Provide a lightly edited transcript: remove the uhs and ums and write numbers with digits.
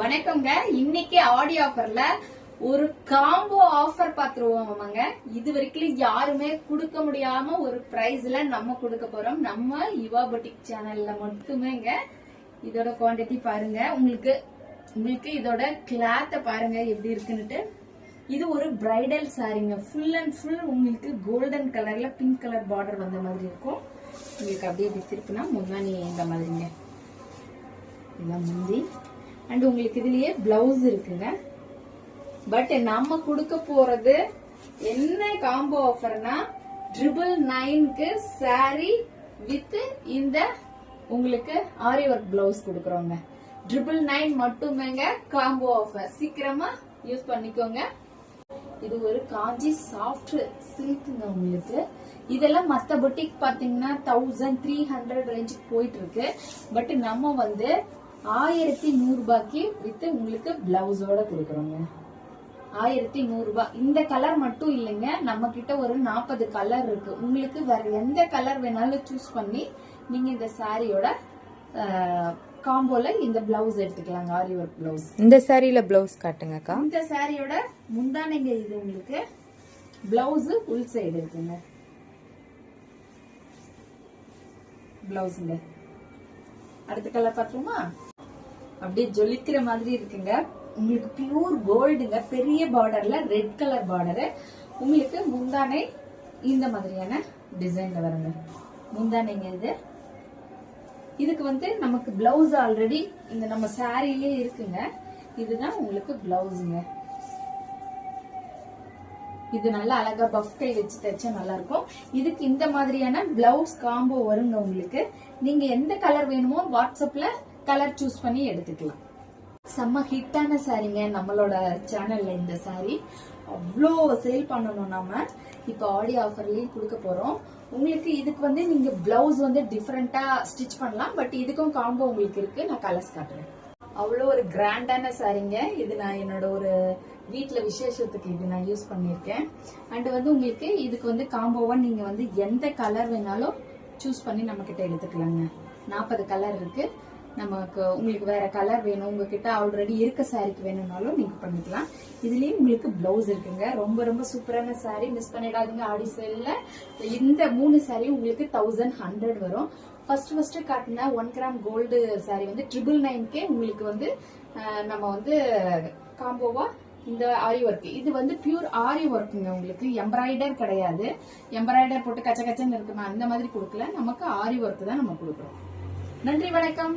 வணக்கங்க. இன்னைக்கு ஆடி ஆஃபர்ல ஒரு காம்போ ஆஃபர் பாத்துருவோம். இது வரைக்கும் யாருமே கொடுக்க முடியாம ஒரு பிரைஸ்ல நம்ம கொடுக்க போறோம். நம்ம யுவா பொட்டிக் சேனல்ல மட்டுமேங்க. இதோட குவாண்டிட்டி பாருங்க. உங்களுக்கு இதோட கிளாத்த பாருங்க எப்படி இருக்குன்னுட்டு. இது ஒரு பிரைடல் சாரிங்க. ஃபுல் அண்ட் ஃபுல் உங்களுக்கு கோல்டன் கலர்ல பிங்க் கலர் பார்டர் வந்த மாதிரி இருக்கும். உங்களுக்கு அப்படியே திருப்பினா முன்னாடி இந்த மாதிரிங்க. இதான் முந்தி. அண்ட் உங்களுக்கு இதுலயே பிளவுஸ் இருக்குங்க. பட் நம்ம கொடுக்க போறது என்ன காம்போ ஆஃபர்னா 999க்கு சாரி வித் இந்த உங்களுக்கு ஆரி ஒர்க் பிளவுஸ் கொடுக்கறோங்க. 999 மட்டுமேங்க காம்போ ஆஃபர். சீக்கிரமா யூஸ் பண்ணிக்கோங்க. இது ஒரு காஞ்சி சாஃப்ட் சில்க்ங்க. உங்களுக்கு இதெல்லாம் மத்த பொட்டிக் பாத்தீங்கன்னா 1300 ரேஞ்சுக்கு போயிட்டு இருக்கு. பட் நம்ம வந்து 1100 ரூபாய்க்கு வித் உங்களுக்கு பிளவுஸோட கொடுக்கறோங்க. 1100 ரூபாய். இந்த கலர் மட்டும் இல்லைங்க, நம்ம கிட்ட ஒரு 40 கலர் இருக்கு. உங்களுக்கு வேற எந்த கலர் வேணாலும் சூஸ் பண்ணி நீங்க இந்த சாரியோட காம்போல இந்த பிளவுஸ் எடுத்துக்கலாங்க. ஆரி ஒர்க் பிளவுஸ். இந்த சாரியில பிளவுஸ் காட்டுங்கக்கா. இந்த சாரியோட முந்தானைங்க. இது உங்களுக்கு பிளவுஸ் உள் சைடு இருக்குங்க. பிளவுஸ்ங்க. அடுத்த கலர் பாத்துருமா? அப்படியே ஜொலிக்கிற மாதிரி இருக்குங்க. உங்களுக்கு பியூர் கோல்டுங்க. பெரிய பார்டர்ல ரெட் கலர் பார்டரு. உங்களுக்கு முந்தானை இந்த மாதிரியான டிசைன்ல வருங்க. முந்தானைங்க இது. இதுக்கு வந்து நமக்கு பிளவுஸ் ஆல்ரெடி இந்த நம்ம சாரியிலே இருக்குங்க. இதுதான் உங்களுக்கு பிளவுஸ்ங்க. இது நல்லா அழகா பஃப் கை வச்சு தைச்சா நல்லா இருக்கும். இதுக்கு இந்த மாதிரியான பிளவுஸ் காம்போ வருங்க. உங்களுக்கு நீங்க எந்த கலர் வேணுமோ வாட்ஸ்அப்ல கலர் சூஸ் பண்ணி எடுத்துக்கலாம். செம்ம ஹிட்டான சாரிங்க நம்மளோட சேனல்ல. இந்த சாரி அவ்வளோ சேல் பண்ணணும். நாம இப்ப ஆடி ஆஃபர்லயும் கொடுக்க போறோம். உங்களுக்கு இதுக்கு வந்து நீங்க பிளவுஸ் வந்து டிஃபரெண்டா ஸ்டிச் பண்ணலாம். பட் இதுக்கும் காம்போ உங்களுக்கு இருக்கு. நான் கலர்ஸ் காட்டுறேன். அவ்வளோ ஒரு கிராண்டான சாரிங்க. இது நான் என்னோட ஒரு வீட்டுல விசேஷத்துக்கு இது நான் யூஸ் பண்ணிருக்கேன். அண்ட் வந்து உங்களுக்கு இதுக்கு வந்து காம்போவா நீங்க வந்து எந்த கலர் வேணாலும் சூஸ் பண்ணி நம்ம கிட்ட எடுத்துக்கலாங்க. 40 கலர் இருக்கு. நமக்கு உங்களுக்கு வேற கலர் வேணும், உங்ககிட்ட ஆல்ரெடி இருக்க சாரிக்கு வேணும்னாலும் நீங்க பண்ணிக்கலாம். இதுலயும் உங்களுக்கு பிளவுஸ் இருக்குங்க. ரொம்ப ரொம்ப சூப்பரான சாரி. மிஸ் பண்ணிடாதீங்க. ஆடி சேல்ல இந்த 3 சாரி உங்களுக்கு 1100 வரும். ஃபர்ஸ்ட் காட்டின 1 கிராம் கோல்டு சாரி வந்து 999க்கே உங்களுக்கு வந்து நம்ம வந்து காம்போவா இந்த ஆரி ஒர்க். இது வந்து பியூர் ஆரி ஒர்க்குங்க. உங்களுக்கு எம்ப்ராய்டர் கிடையாது. எம்ப்ராய்டர் போட்டு கச்ச கச்சன்னு இருக்குமா அந்த மாதிரி கொடுக்கல. நமக்கு ஆரி ஒர்க் தான் நம்ம கொடுக்குறோம். நன்றி, வணக்கம்.